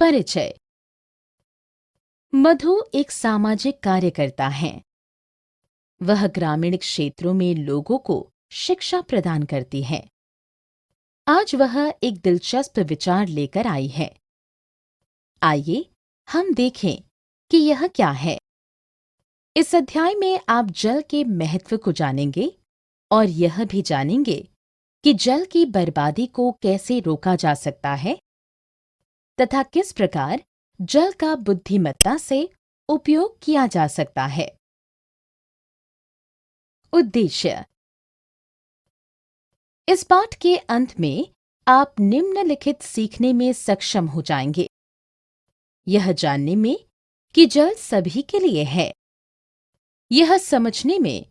परिचय। मधु एक सामाजिक कार्यकर्ता हैं। वह ग्रामीण क्षेत्रों में लोगों को शिक्षा प्रदान करती है। आज वह एक दिलचस्प विचार लेकर आई है। आइए हम देखें कि यह क्या है। इस अध्याय में आप जल के महत्व को जानेंगे और यह भी जानेंगे कि जल की बर्बादी को कैसे रोका जा सकता है तथा किस प्रकार जल का बुद्धिमत्ता से उपयोग किया जा सकता है। उद्देश्य। इस पाठ के अंत में आप निम्नलिखित सीखने में सक्षम हो जाएंगे। यह जानने में कि जल सभी के लिए है। यह समझने में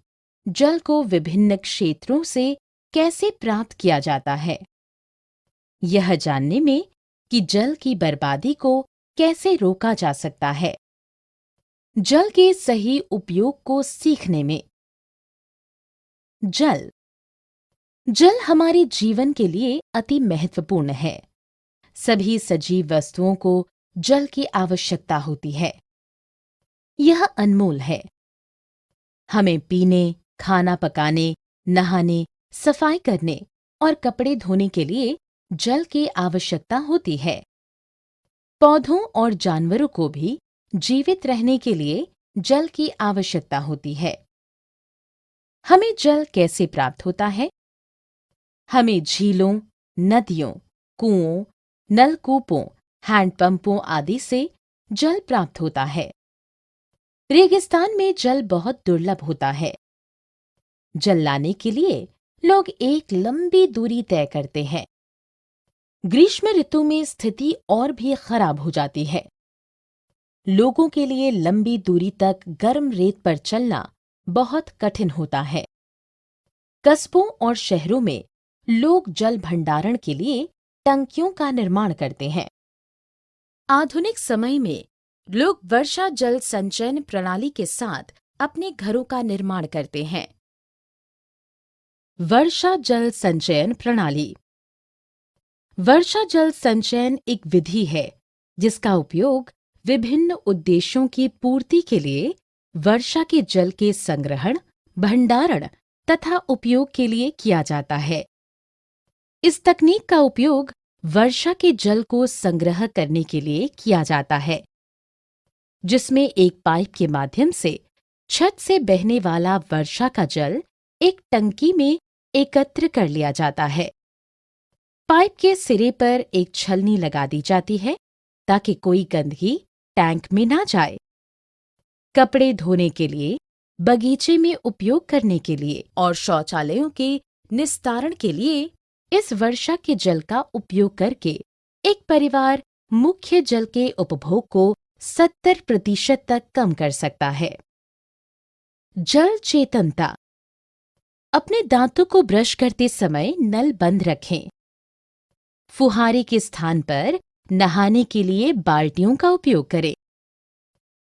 जल को विभिन्न क्षेत्रों से कैसे प्राप्त किया जाता है। यह जानने में कि जल की बर्बादी को कैसे रोका जा सकता है। जल के सही उपयोग को सीखने में। जल हमारे जीवन के लिए अति महत्वपूर्ण है। सभी सजीव वस्तुओं को जल की आवश्यकता होती है। यह अनमोल है। हमें पीने, खाना पकाने, नहाने, सफाई करने और कपड़े धोने के लिए जल की आवश्यकता होती है। पौधों और जानवरों को भी जीवित रहने के लिए जल की आवश्यकता होती है। हमें जल कैसे प्राप्त होता है? हमें झीलों, नदियों, कुओं, नलकूपों, हैंडपंपों आदि से जल प्राप्त होता है। रेगिस्तान में जल बहुत दुर्लभ होता है। जल लाने के लिए लोग एक लंबी दूरी तय करते हैं। ग्रीष्म ऋतु में स्थिति और भी खराब हो जाती है। लोगों के लिए लंबी दूरी तक गर्म रेत पर चलना बहुत कठिन होता है। कस्बों और शहरों में लोग जल भंडारण के लिए टंकियों का निर्माण करते हैं। आधुनिक समय में लोग वर्षा जल संचयन प्रणाली के साथ अपने घरों का निर्माण करते हैं। वर्षा जल संचयन प्रणाली। वर्षा जल संचयन एक विधि है जिसका उपयोग विभिन्न उद्देश्यों की पूर्ति के लिए वर्षा के जल के संग्रहण, भंडारण तथा उपयोग के लिए किया जाता है। इस तकनीक का उपयोग वर्षा के जल को संग्रह करने के लिए किया जाता है, जिसमें एक पाइप के माध्यम से छत से बहने वाला वर्षा का जल एक टंकी में एकत्र कर लिया जाता है। पाइप के सिरे पर एक छलनी लगा दी जाती है ताकि कोई गंदगी टैंक में ना जाए। कपड़े धोने के लिए, बगीचे में उपयोग करने के लिए और शौचालयों के निस्तारण के लिए इस वर्षा के जल का उपयोग करके एक परिवार मुख्य जल के उपभोग को 70% तक कम कर सकता है। जल चेतनता। अपने दांतों को ब्रश करते समय नल बंद रखें। फुहारे के स्थान पर नहाने के लिए बाल्टियों का उपयोग करें।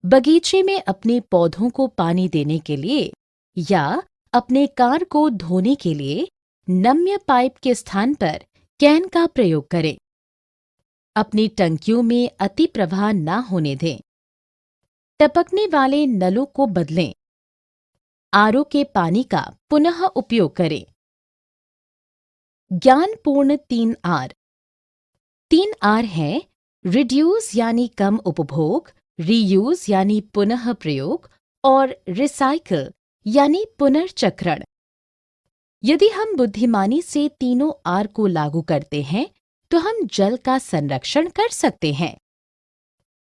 बगीचे में अपने पौधों को पानी देने के लिए या अपने कार को धोने के लिए नम्य पाइप के स्थान पर कैन का प्रयोग करें। अपनी टंकियों में अति प्रवाह न होने दें। टपकने वाले नलों को बदलें। आरओ के पानी का पुनः उपयोग करें। ज्ञानपूर्ण 3 आर। 3 आर हैं रिड्यूस यानी कम उपभोग, रीयूज यानी पुनः प्रयोग और रिसाइकल यानी पुनर्चक्रण। यदि हम बुद्धिमानी से तीनों आर को लागू करते हैं तो हम जल का संरक्षण कर सकते हैं।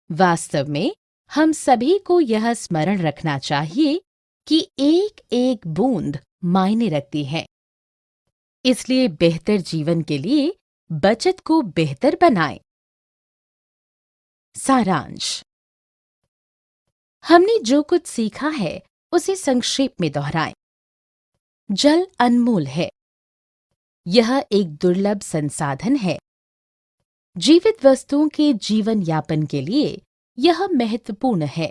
वास्तव में हम सभी को यह स्मरण रखना चाहिए कि एक एक बूंद मायने रखती है। इसलिए बेहतर जीवन के लिए बचत को बेहतर बनाएं। सारांश। हमने जो कुछ सीखा है उसे संक्षेप में दोहराएं। जल अनमोल है। यह एक दुर्लभ संसाधन है। जीवित वस्तुओं के जीवन यापन के लिए यह महत्वपूर्ण है।